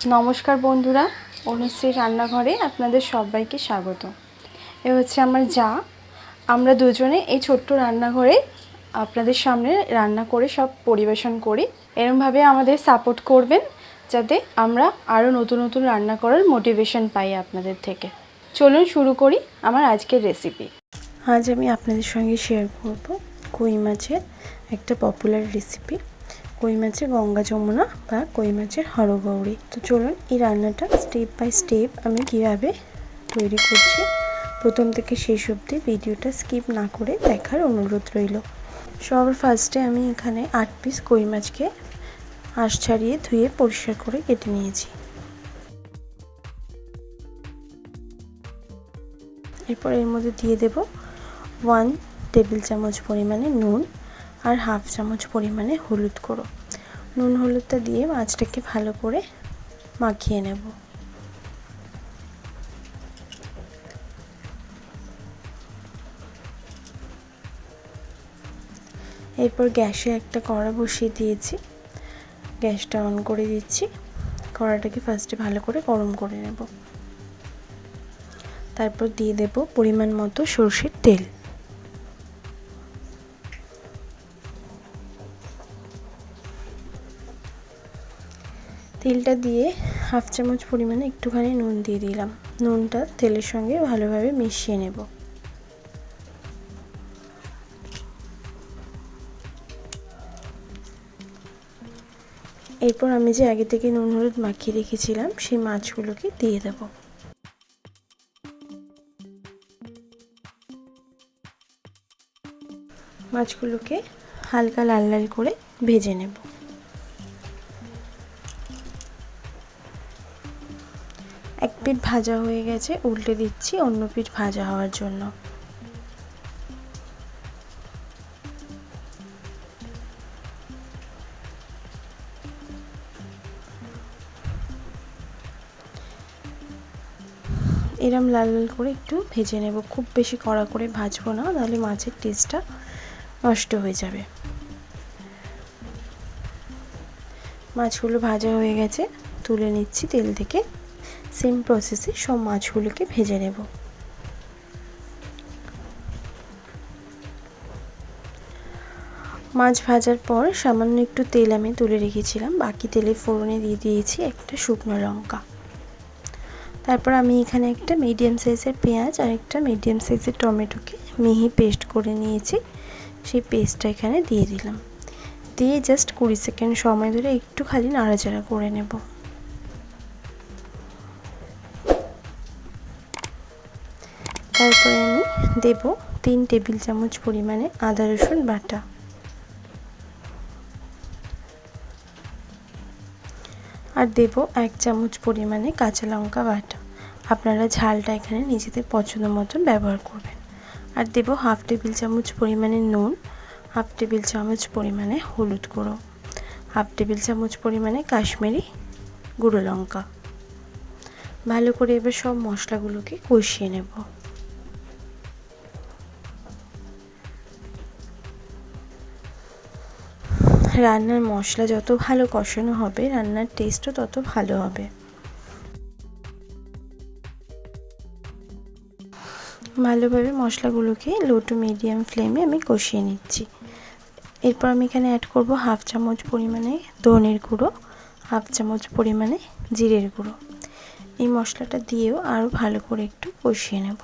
নমস্কার বন্ধুরা, অনুশ্রী রান্নাঘরে আপনাদের সবাইকে স্বাগত। এ হচ্ছে আমার যা। আমরা দুজনে এই ছোট্ট রান্নাঘরে আপনাদের সামনে রান্না করে সব পরিবেশন করি। এরমভাবে আমাদের সাপোর্ট করবেন যাতে আমরা আরও নতুন নতুন রান্না করার মোটিভেশন পাই আপনাদের থেকে। চলুন শুরু করি আমার আজকের রেসিপি। আজ আমি আপনাদের সঙ্গে শেয়ার করব কই মাছের একটা পপুলার রেসিপি, কই মাছের গঙ্গা যমুনা বা কই মাছের হরগৌরি। তো চলুন এই রান্নাটা স্টেপ বাই স্টেপ আমি কিভাবে তৈরি করছি প্রথম থেকে শেষ অবধি ভিডিওটা স্কিপ না করে দেখার অনুরোধ রইল। সবার ফার্স্টে আমি এখানে 8 পিস কই মাছকে আঁশ ছাড়িয়ে ধুয়ে পরিষ্কার করে কেটে নিয়েছি। এরপর এর মধ্যে দিয়ে দেব 1 টেবিল চামচ পরিমাণে নুন আর হাফ চামচ পরিমাণে হলুদ গুঁড়ো। নুন হলুদটা দিয়ে মাছটাকে ভালো করে মাখিয়ে নেব। এরপর গ্যাসে একটা কড়া বসিয়ে দিয়েছি, গ্যাসটা অন করে দিচ্ছি। কড়াটাকে ফার্স্টে ভালো করে গরম করে নেব। তারপর দিয়ে দেব পরিমাণ মতো সরষের তেল। তেলটা দিয়ে হাফ চামচ পরিমাণে একটুখানি নুন দিয়ে দিলাম। নুনটা তেলের সঙ্গে ভালোভাবে মিশিয়ে নেব। এরপর আমি যে আগে থেকে নুন হলুদ মাখিয়ে রেখেছিলাম সেই মাছগুলোকে দিয়ে দেব। মাছগুলোকে হালকা লাল লাল করে ভেজে নেব। এক পিঠ ভাজা হয়ে গেছে, উল্টে দিচ্ছি অন্য পিঠ ভাজা হওয়ার জন্য। এরম লাল লাল করে একটু ভেজে নেব, খুব বেশি কড়া করে ভাজবো না, তাহলে মাছের টেস্টটা নষ্ট হয়ে যাবে। মাছগুলো ভাজা হয়ে গেছে, তুলে নিচ্ছি তেল থেকে। সেম প্রসেসে সব মাছগুলোকে ভেজে নেব। মাছ ভাজার পর সামান্য একটু তেল আমি তুলে রেখেছিলাম, বাকি তেলের ফোড়নে দিয়ে দিয়েছি একটা শুকনো লঙ্কা। তারপর আমি এখানে একটা মিডিয়াম সাইজের পেঁয়াজ আর একটা মিডিয়াম সাইজের টমেটোকে মিহি পেস্ট করে নিয়েছি, সেই পেস্টটা এখানে দিয়ে দিলাম। দিয়ে জাস্ট 20 সেকেন্ড সময় ধরে একটু খালি নাড়াচাড়া করে নেব। তারপরে আমি দেব 3 টেবিল চামচ পরিমাণে আদা রসুন বাটা। আর দেব 1 চামচ পরিমাণে কাঁচা লঙ্কা বাটা। আপনারা ঝালটা এখানে নিজেদের পছন্দ মতন ব্যবহার করবেন। আর দেব হাফ টেবিল চামচ পরিমাণে নুন, হাফ টেবিল চামচ পরিমাণে হলুদ গুঁড়ো, হাফ টেবিল চামচ পরিমাণে কাশ্মীরি গুঁড়ো লঙ্কা। ভালো করে এবার সব মশলাগুলোকে কষিয়ে নেব। রান্নার মশলা যত ভালো কষানো হবে রান্নার টেস্টও তত ভালো হবে। ভালোভাবে মশলাগুলোকে লো টু মিডিয়াম ফ্লেমে আমি কষিয়ে নিচ্ছি। এরপর আমি এখানে অ্যাড করব হাফ চামচ পরিমাণে ধনের গুঁড়ো, হাফ চামচ পরিমাণে জিরের গুঁড়ো। এই মশলাটা দিয়েও আরও ভালো করে একটু কষিয়ে নেব।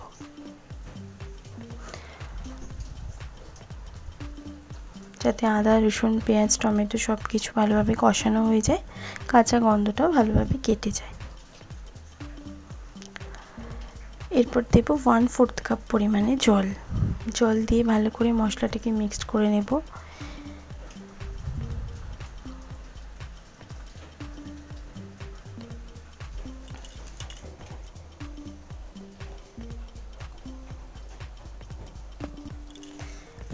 যাতে আদা রসুন পেঁয়াজ টমেটো সব কিছু ভালোভাবে কষানো হয়ে যায়, কাঁচা গন্ধটাও ভালোভাবে কেটে যায়। এরপর দেব 1/4 কাপ পরিমাণে জল দিয়ে ভালো করে মশলাটাকে মিক্সড করে নেব।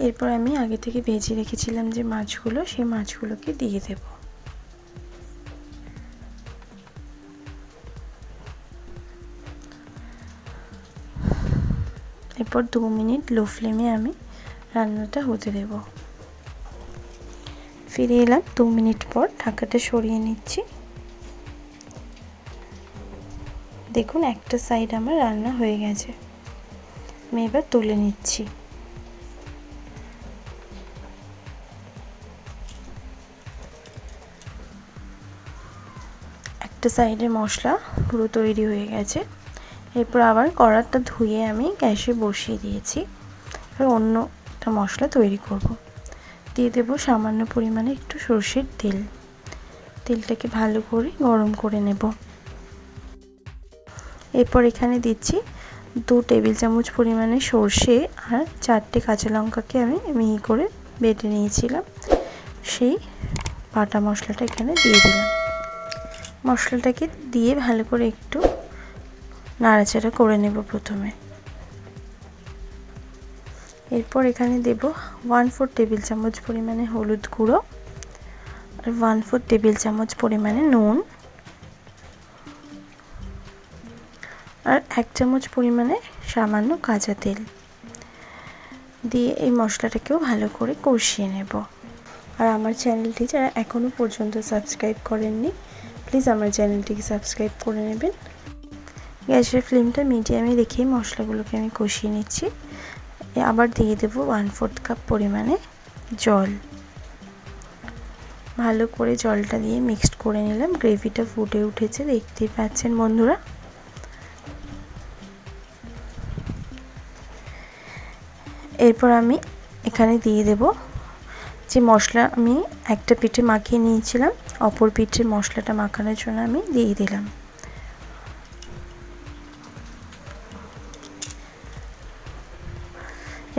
এরপর আমি আগে থেকে ভেজে রেখেছিলাম যে মাছগুলো, সেই মাছগুলোকে দিয়ে দেব। এরপর 2 মিনিট লো ফ্লেমে আমি রান্নাটা হতে দেব। ফিরে এলাম 2 মিনিট পর, ঢাকাটা সরিয়ে নিচ্ছি। দেখুন একটা সাইড আমার রান্না হয়ে গেছে, আমি এবার তুলে নিচ্ছি। একটা সাইডের মশলা পুরো তৈরি হয়ে গেছে। এরপর আবার কড়াটা ধুয়ে আমি গ্যাসে বসিয়ে দিয়েছি। এবার অন্য একটা মশলা তৈরি করব। দিয়ে দেবো সামান্য পরিমাণে একটু সরষের তেল। তেলটাকে ভালো করে গরম করে নেব। এরপর এখানে দিচ্ছি 2 টেবিল চামচ পরিমাণে সরষে আর 4টে কাঁচা লঙ্কাকে আমি মিহি করে বেটে নিয়েছিলাম, সেই বাটা মশলাটা এখানে দিয়ে দিলাম। মশলাটাকে দিয়ে ভালো করে একটু নাড়াচাড়া করে নেব প্রথমে। এরপর এখানে দেব 1/4 টেবিল চামচ পরিমাণে হলুদ গুঁড়ো আর 1/4 টেবিল চামচ পরিমাণে নুন আর 1 চামচ পরিমাণে সামান্য কাঁচা তেল দিয়ে এই মশলাটাকেও ভালো করে কষিয়ে নেব। আর আমার চ্যানেলটি যারা এখনও পর্যন্ত সাবস্ক্রাইব করেননি, প্লিজ আমার চ্যানেলটিকে সাবস্ক্রাইব করে নেবেন। গ্যাসের ফ্লেমটা মিডিয়ামে রেখে মশলাগুলোকে আমি কষিয়ে নিচ্ছি। আবার দিয়ে দেব 1/4 কাপ পরিমাণে জল। ভালো করে জলটা দিয়ে মিক্সড করে নিলাম। গ্রেভিটা ফুটে উঠেছে, দেখতেই পাচ্ছেন বন্ধুরা। এরপর আমি এখানে দিয়ে দেব যে মশলা আমি একটা পিঠে মাখিয়ে নিয়েছিলাম, অপর পিঠের মশলাটা মাখানোর জন্য আমি দিয়ে দিলাম।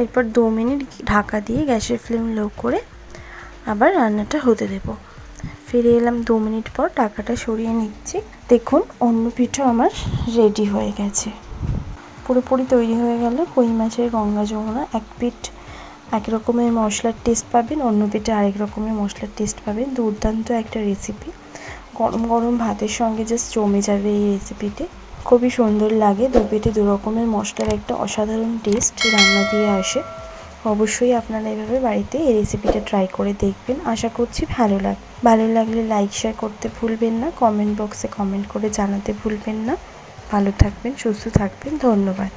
এরপর 2 মিনিট ঢাকা দিয়ে গ্যাসের ফ্লেম লো করে আবার রান্নাটা হতে দেব। ফিরে এলাম 2 মিনিট পর, ঢাকাটা সরিয়ে নিচ্ছি। দেখুন অন্য পিঠা আমার রেডি হয়ে গেছে, পুরোপুরি তৈরি হয়ে গেল কই মাছের গঙ্গা যমুনা। এক পিঠ এক রকমের মশলার টেস্ট পাবেন, অন্য পিঠে আরেক রকমের মশলার টেস্ট পাবেন। দুর্দান্ত একটা রেসিপি, গরম গরম ভাতের সঙ্গে জাস্ট জমে যাবে এই রেসিপিটি। খুবই সুন্দর লাগে, দু পিঠে দু রকমের মশলার একটা অসাধারণ টেস্ট রান্না দিয়ে আসে। অবশ্যই আপনারা এভাবে বাড়িতে এই রেসিপিটা ট্রাই করে দেখবেন, আশা করছি ভালো লাগলে লাইক শেয়ার করতে ভুলবেন না, কমেন্ট বক্সে কমেন্ট করে জানাতে ভুলবেন না। ভালো থাকবেন, সুস্থ থাকবেন, ধন্যবাদ।